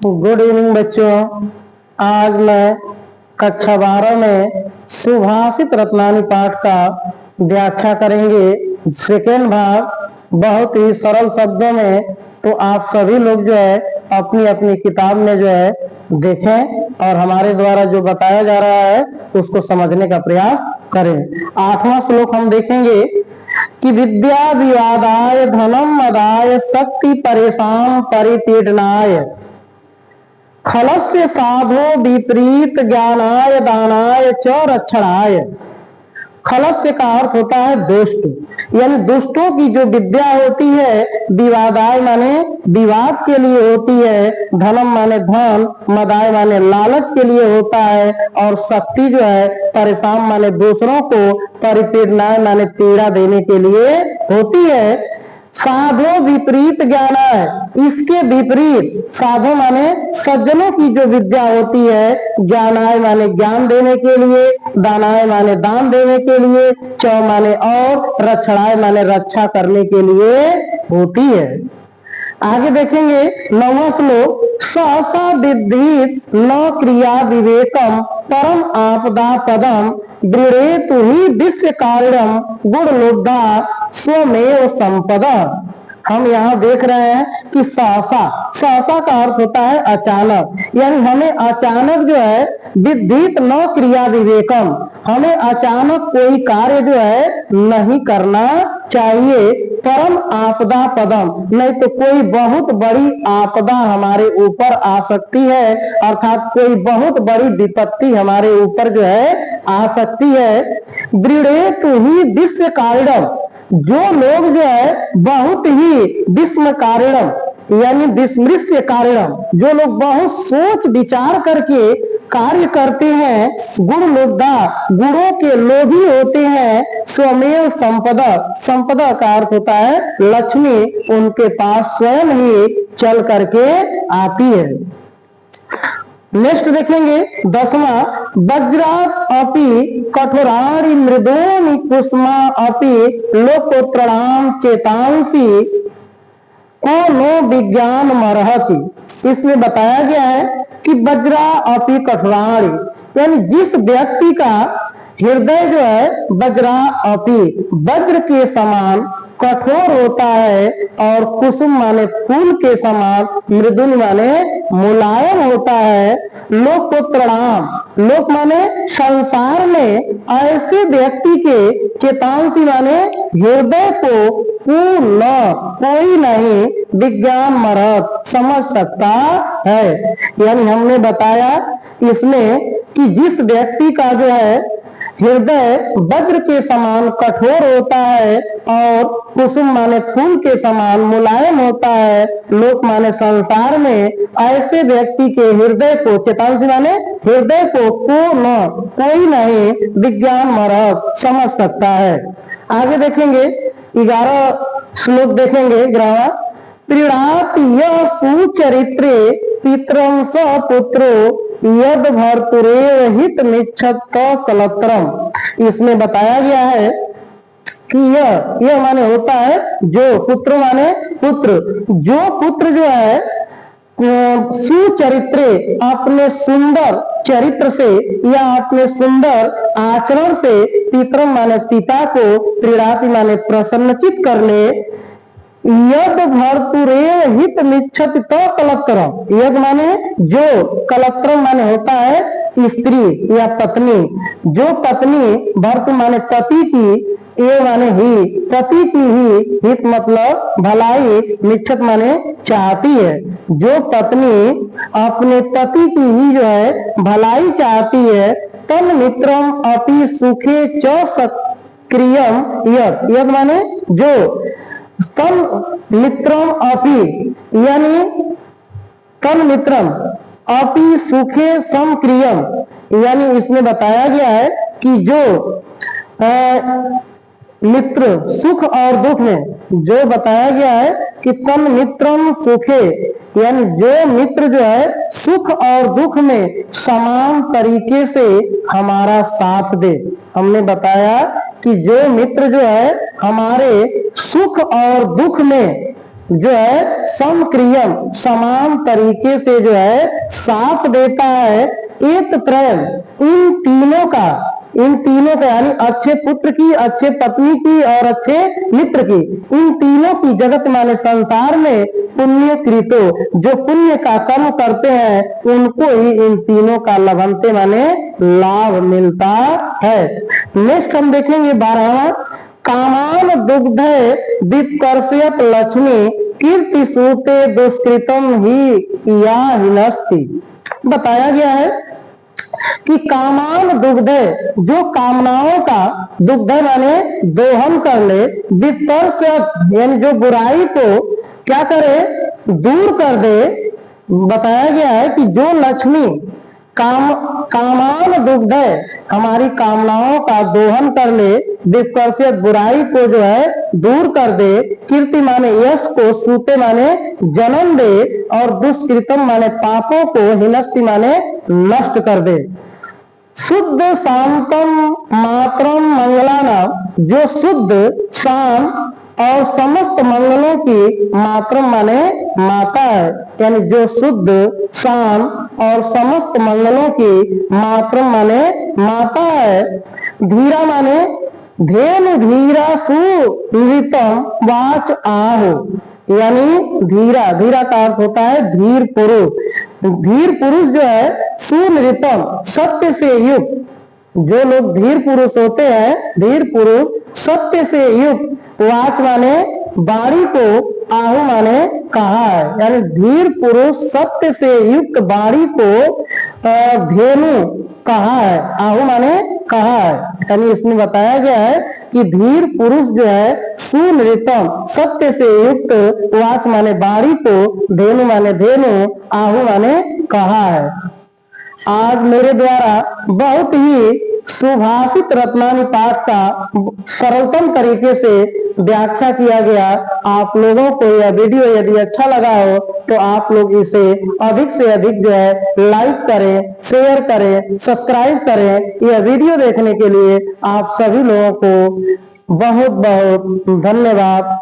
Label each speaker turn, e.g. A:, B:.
A: Good evening बच्चों। आज मैं कक्षा 12 में सुभाषित रत्नानी पाठ का व्याख्या करेंगे। सेकेंड भाग बहुत ही सरल शब्दों में। तो आप सभी लोग जो है अपनी अपनी किताब में जो है देखें और हमारे द्वारा जो बताया जा रहा है उसको समझने का प्रयास करें। 8वां श्लोक हम देखेंगे कि विद्या विवादाय धनम मदाय शक्ति परेशान परिपीडनाय खलस्य साधो विपरीत ज्ञानाय दानाय च रक्षणाय। खलस्य का अर्थ होता है दुष्ट, यानी दुष्टों की जो विद्या होती है विवादाय माने विवाद के लिए होती है, धनम माने धन, मदाय माने लालच के लिए होता है, और शक्ति जो है परेशान माने दूसरों को, परिपीडनाय माने पीड़ा देने के लिए होती है। साधो विपरीत ज्ञान है, इसके विपरीत साधो माने सज्जनों की जो विद्या होती है, ज्ञानाय माने ज्ञान देने के लिए, दानाय माने दान देने के लिए, च माने और, रक्षणाय माने रक्षा करने के लिए होती है। आगे देखेंगे 9वां श्लोक, सहसा विद्धित न क्रिया विवेकम परम आपदा पदम दृढ़ेतु ही विश्व कार्यम गुण लुब्धा स्वमेव संपदा। हम यहाँ देख रहे हैं कि सहसा, सहसा का अर्थ होता है अचानक, यानी हमें अचानक जो है विद्धित न क्रिया विवेकम, हमें अचानक कोई कार्य जो है नहीं करना चाहिए। परम आपदा पदम, नहीं तो कोई बहुत बड़ी आपदा हमारे ऊपर आ सकती है, अर्थात कोई बहुत बड़ी विपत्ति हमारे ऊपर जो है आ सकती है। दृढ़ेतु ही विश्व कारणम, जो लोग जो है बहुत ही विस्म कारणम यानी विस्मृश्य कारणम, जो लोग बहुत सोच विचार करके कार्य करते हैं, गुण लुब्धा, गुणों के लोभी होते हैं, स्वमेव संपदा, संपदा का अर्थ होता है लक्ष्मी, उनके पास स्वयं ही चल करके आती है। नेक्स्ट देखेंगे 10वां, वज्रात अपि कठोराणि मृदोनि कुसुमा अपि लोकोत्तराणाम चेतांसी को नो विज्ञान मरहति। इसमें बताया गया है कि वज्रा अपि कठोराणि, यानी जिस व्यक्ति का हृदय जो है वज्रा अपि वज्र के समान कठोर होता है, और कुसुम माने फूल के समान, मृदुल माने मुलायम होता है, लोक को प्रणाम, लोक माने संसार में ऐसे व्यक्ति के चेतांसी माने हृदय को पूर्ण कोई नहीं विज्ञान मरत समझ सकता है। यानी हमने बताया इसमें कि जिस व्यक्ति का जो है हृदय वज्र के समान कठोर होता है, और कुसुम माने फूल के समान मुलायम होता है, लोक माने संसार में ऐसे व्यक्ति के हृदय को, चेतांसी माने हृदय को न कोई नहीं विज्ञान मरत समझ सकता है। आगे देखेंगे 11 श्लोक देखेंगे 11वां, प्रीणाति यः सुचरित्रे पितरं स पुत्रो यद भर्तुरेव हित मिच्छत कलत्रम। इसमें बताया गया है कि यह माने होता है जो, पुत्र माने पुत्र, जो पुत्र जो है सुचरित्रे अपने सुंदर चरित्र से या अपने सुंदर आचरण से, पितरम माने पिता को, प्रीणाति माने प्रसन्नचित कर ले, यद भर्तुरेव हित मिच्छति तो कलत्रम, यद माने जो, कलत्रम माने होता है स्त्री या पत्नी, जो पत्नी, भर्तु माने पति की, ये माने ही, पति की ही, हित मतलब भलाई, मिच्छत माने चाहती है, जो पत्नी अपने पति की ही जो है भलाई चाहती है, तन मित्रम अपि सुखे च सक्रियम यद, यद माने जो, तन मित्रम अपि यानी तन मित्रम अपि सुखे समक्रियम, यानी इसमें बताया गया है कि जो मित्र सुख और दुख में, जो बताया गया है कि तन मित्रम सुखे, यानी जो मित्र जो है सुख और दुख में समान तरीके से हमारा साथ दे। हमने बताया कि जो मित्र जो है हमारे सुख और दुख में जो है समक्रियम समान तरीके से जो है साथ देता है। एक त्रयम इन तीनों का यानी अच्छे पुत्र की, अच्छे पत्नी की और अच्छे मित्र की, इन तीनों की जगत माने संसार में पुण्य कृतो जो पुण्य का कर्म करते हैं उनको ही इन तीनों का लभंते माने लाभ मिलता है। नेक्स्ट हम देखेंगे 12वां, कामान दुग्ध विकर्षयत लक्ष्मी कीर्ति सूते दुष्कृतम ही या हिनस्ति। बताया गया है कि कामान दुग्ध जो कामनाओं का दुग्ध माने दोहन कर ले, विकर्षयत यानी जो बुराई को क्या करे दूर कर दे। बताया गया है कि जो लक्ष्मी कामान दुग्ध हमारी कामनाओं का दोहन कर ले, विकर्षित बुराई को जो है दूर कर दे, कीर्ति माने यश को, सूते माने जन्म दे और दुष्कृतम माने पापों को, हिनस्ति माने नष्ट कर दे। शुद्ध शांतम मात्रम मंगलानाम जो शुद्ध शांत और समस्त मंगलों की मात्रम माने माता है, यानी जो शुद्ध शांत और समस्त मंगलों की मात्रम माने माता है। धीरा माने धेनु धीरा सुनृतम वाच आहो, यानी धीरा, धीरा का अर्थ होता है धीर पुरुष। धीर पुरुष जो है सुनृतम सत्य से युक्त, जो लोग धीर पुरुष होते हैं, धीर पुरुष सत्य से युक्त, वाच माने बाणी को, आहु माने कहा है, यानी धीर पुरुष सत्य से युक्त बाणी को धेनु कहा है, आहु माने कहा है। यानी इसमें बताया गया है कि धीर पुरुष जो है सुनृतम सत्य से युक्त, वाच माने बाणी को, धेनु माने धेनु, आहु माने कहा है। आज मेरे द्वारा बहुत ही सुभाषित रत्नानी पाठ का सरलतम तरीके से व्याख्या किया गया। आप लोगों को यह वीडियो यदि अच्छा लगा हो तो आप लोग इसे अधिक से अधिक जो है लाइक करें, शेयर करें, सब्सक्राइब करें। यह वीडियो देखने के लिए आप सभी लोगों को बहुत बहुत धन्यवाद।